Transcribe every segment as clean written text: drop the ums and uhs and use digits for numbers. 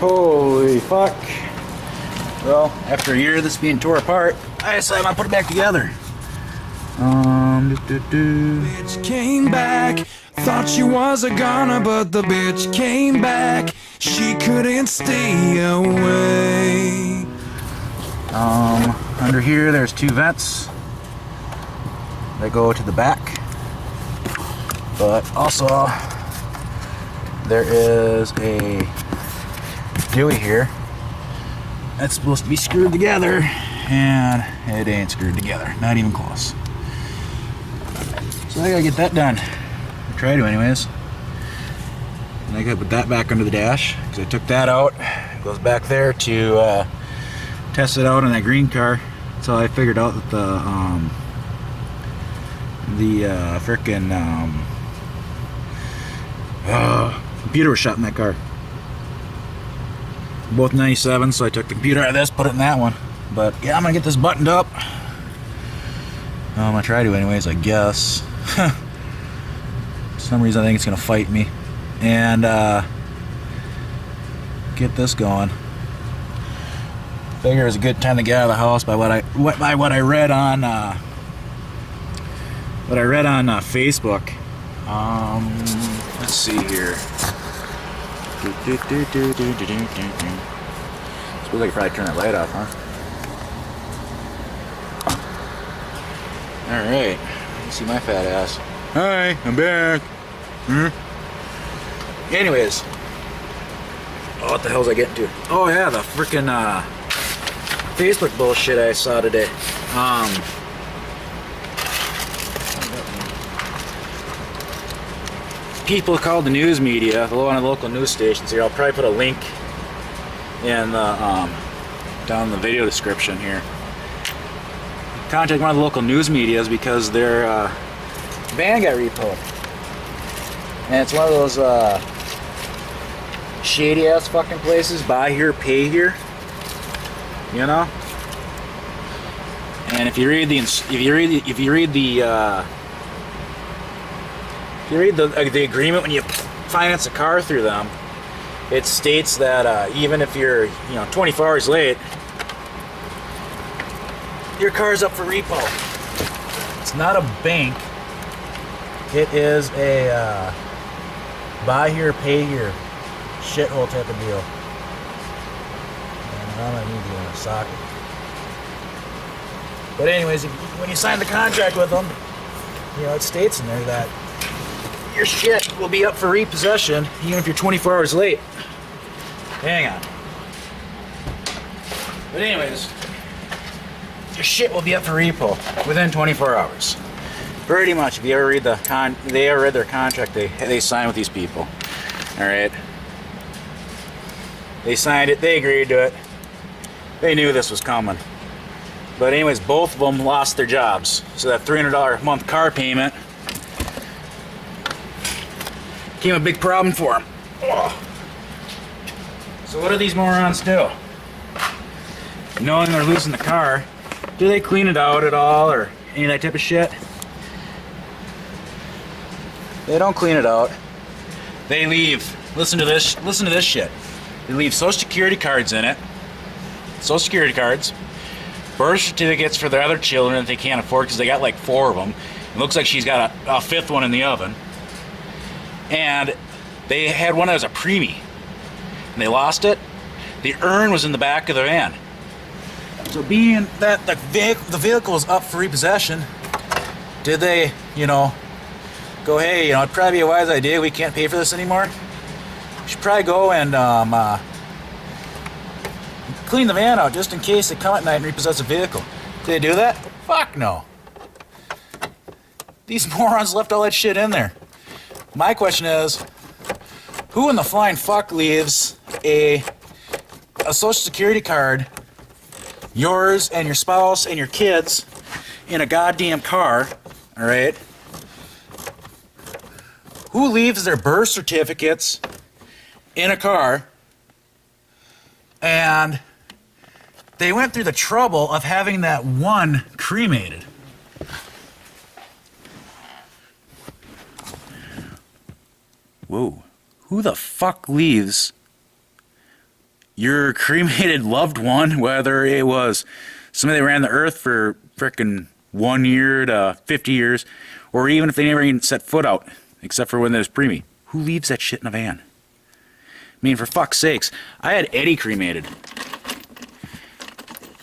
Holy fuck. Well, after a year of this being tore apart, I decided I'd put it back together. Bitch came back, thought she was a goner, but the bitch came back. She couldn't stay away. Under here there's two vents that go to the back, but also there is a dewey here that's supposed to be screwed together, and it ain't screwed together, not even close. So I gotta get that done. I try to anyways. And I gotta put that back under the dash because I took that out. It goes back there to test it out on that green car. So I figured out that the frickin' computer was shot in that car. Both 97, so I took the computer out of this, put it in that one. But yeah, I'm gonna get this buttoned up. I'm gonna try to anyways, I guess. For some reason I think it's gonna fight me. And get this going. Figure it was a good time to get out of the house by what I read on Facebook. Let's see here. Suppose I could probably turn that light off, huh? Alright. See my fat ass. Hi, I'm back. Anyways. Oh, what the hell was I getting to? Oh yeah, the frickin' Facebook bullshit I saw today. People called the news media, one of the local news stations here. I'll probably put a link in the down in the video description here. Contact one of the local news medias because their van got repoed, and it's one of those shady ass fucking places. Buy here, pay here. You know. And if you read the agreement when you finance a car through them, it states that even if you're 24 hours late, your car's up for repo. It's not a bank. It is a buy here, pay here shithole type of deal. And I'm gonna need you in a socket. But anyways, when you sign the contract with them, it states in there that your shit will be up for repossession even if you're 24 hours late. Hang on. But anyways, your shit will be up for repo within 24 hours. Pretty much. If you ever read their contract they signed with these people. Alright. They signed it, they agreed to it. They knew this was coming. But anyways, both of them lost their jobs. So that $300 a month car payment became a big problem for them. Oh. So what do these morons do? Knowing they're losing the car, do they clean it out at all or any of that type of shit? They don't clean it out. They leave, listen to this shit. They leave social security cards in it. Social security cards. Birth certificates for their other children that they can't afford because they got like 4 of them. It looks like she's got a 5th one in the oven. And they had one that was a preemie. And they lost it. The urn was in the back of the van. So being that the vehicle was up for repossession, did they, go, hey, it'd probably be a wise idea, we can't pay for this anymore? We should probably go and clean the van out just in case they come at night and repossess a vehicle. Did they do that? Fuck no. These morons left all that shit in there. My question is, who in the flying fuck leaves a social security card, yours and your spouse and your kids, in a goddamn car, alright? Who leaves their birth certificates in a car, and they went through the trouble of having that one cremated? Whoa. Who the fuck leaves your cremated loved one, whether it was somebody that ran the earth for frickin' 1 year to 50 years, or even if they never even set foot out, except for when there's preemie, who leaves that shit in a van? I mean, for fuck's sakes, I had Eddie cremated.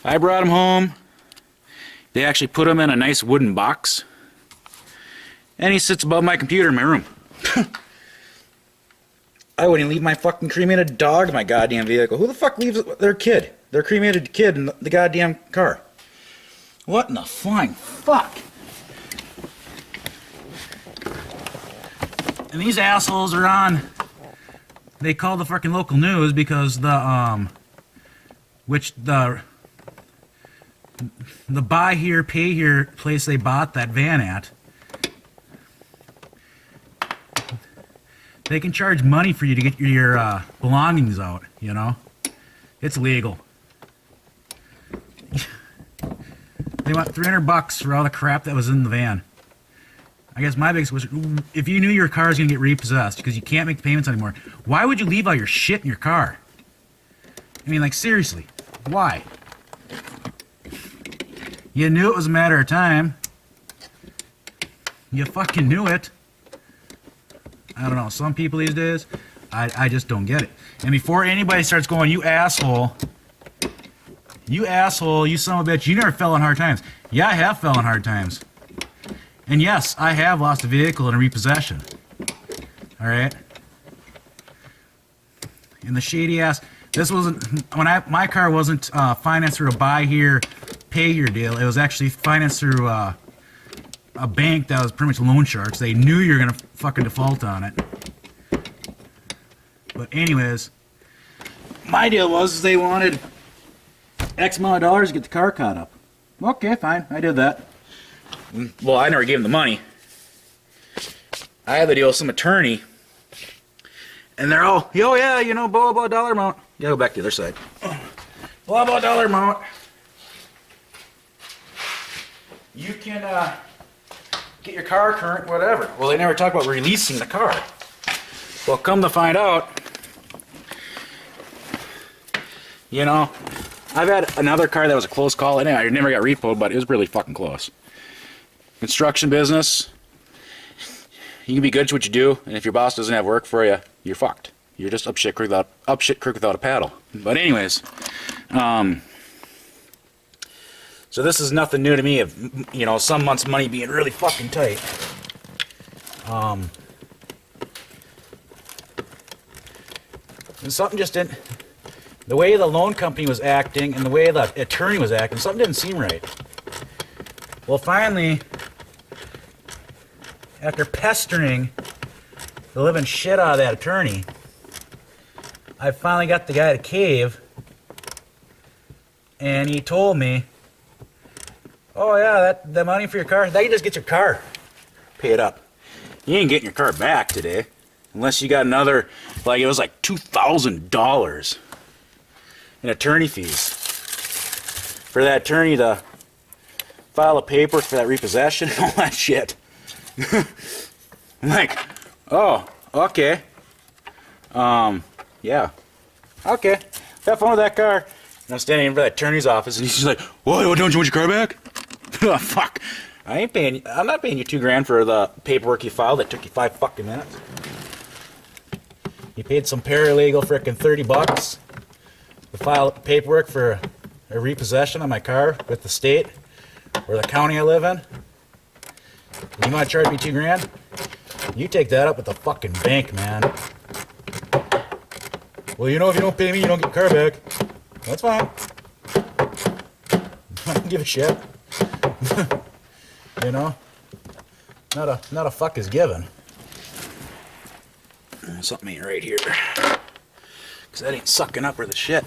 I brought him home. They actually put him in a nice wooden box. And he sits above my computer in my room. I wouldn't leave my fucking cremated dog in my goddamn vehicle. Who the fuck leaves their kid, their cremated kid, in the goddamn car? What in the flying fuck? And these assholes are on. They call the fucking local news because the buy here, pay here place they bought that van at, they can charge money for you to get your belongings out, you know? It's legal. They want $300 for all the crap that was in the van. I guess my biggest was, if you knew your car was going to get repossessed because you can't make the payments anymore, why would you leave all your shit in your car? I mean, like, seriously, why? You knew it was a matter of time. You fucking knew it. I don't know, some people these days, I just don't get it. And before anybody starts going, you asshole, you son of a bitch, you never fell in hard times. Yeah, I have fell in hard times. And yes, I have lost a vehicle in a repossession. Alright? And the shady ass, this wasn't, my car wasn't financed through a buy here, pay here deal. It was actually financed through a bank that was pretty much loan sharks. They knew you were gonna fucking default on it. But anyways, my deal was they wanted X amount of dollars to get the car caught up. Okay, fine, I did that. Well, I never gave them the money. I had the deal with some attorney, and they're all, oh yeah, you know, blah blah dollar amount. Yeah, go back to the other side. Blah blah dollar amount. You can get your car current, whatever. Well, they never talk about releasing the car. Well, come to find out, you know, I've had another car that was a close call. Anyway, I never got repoed, but it was really fucking close. Construction business, you can be good at what you do, and if your boss doesn't have work for you, you're fucked. You're just up shit creek without a paddle. But anyways, so this is nothing new to me of, you know, some months' money being really fucking tight. And something just didn't, the way the loan company was acting and the way the attorney was acting, something didn't seem right. Well, finally, after pestering the living shit out of that attorney, I finally got the guy to cave, and he told me, oh yeah, that money for your car, that you just get your car paid up. You ain't getting your car back today, unless you got another, like it was like $2,000 in attorney fees for that attorney to file a paper for that repossession and all that shit. I'm like, oh, okay. Yeah. Okay. Have fun with that car. And I'm standing in front of the attorney's office and he's just like, what, don't you want your car back? Oh, fuck. I'm not paying you $2,000 for the paperwork you filed that took you 5 fucking minutes. You paid some paralegal frickin' $30 to file paperwork for a repossession on my car with the state or the county I live in. You want to charge me $2,000? You take that up with the fucking bank, man. Well, you know, if you don't pay me, you don't get your car back. That's fine. I don't give a shit. You know, not a fuck is given. Something ain't right here, cause that ain't sucking up or the shit.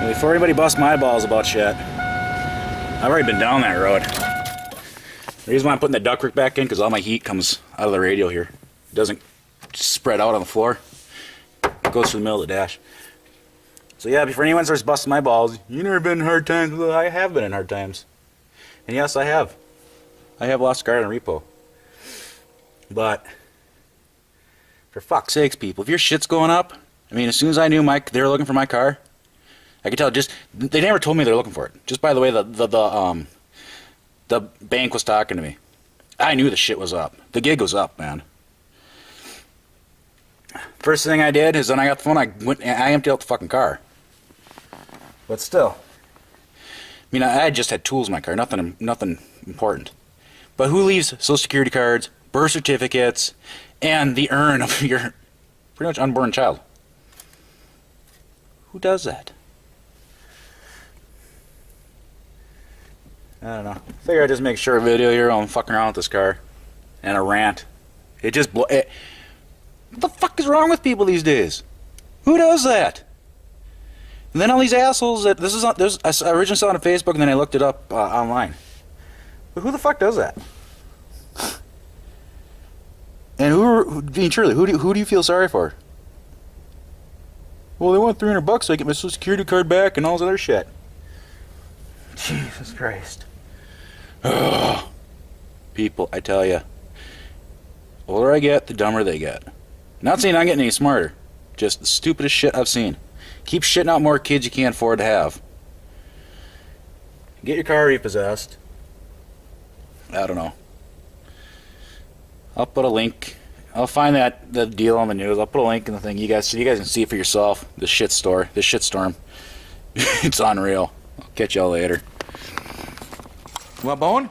Before anybody busts my balls about shit, I've already been down that road. The reason why I'm putting the ductwork back in, because all my heat comes out of the radio here. It doesn't spread out on the floor. It goes through the middle of the dash. So yeah, before anyone starts busting my balls, you never been in hard times. Well, I have been in hard times. And yes, I have. I have lost a car in a repo. But for fuck's sakes, people, if your shit's going up, I mean, as soon as I knew they were looking for my car, I could tell. Just they never told me they were looking for it. Just by the way, the bank was talking to me. I knew the shit was up. The gig was up, man. First thing I did is when I got the phone, I emptied out the fucking car. But still, I mean, I just had tools in my car, nothing important. But who leaves Social Security cards, birth certificates, and the urn of your pretty much unborn child? Who does that? I don't know. I figure I'd just make sure a video here on fucking around with this car and a rant. It just what the fuck is wrong with people these days? Who does that? And then all these assholes that I originally saw it on Facebook and then I looked it up online. But who the fuck does that? And who do you feel sorry for? Well, they want $300 so I get my Social Security card back and all this other shit. Jesus Christ. Ugh. People, I tell ya, the older I get, the dumber they get. Not saying I'm getting any smarter. Just the stupidest shit I've seen. Keep shitting out more kids you can't afford to have. Get your car repossessed. I don't know. I'll put a link. I'll find the deal on the news. I'll put a link in the thing. You guys can see it for yourself. This shitstorm. It's unreal. I'll catch y'all later. Want bone?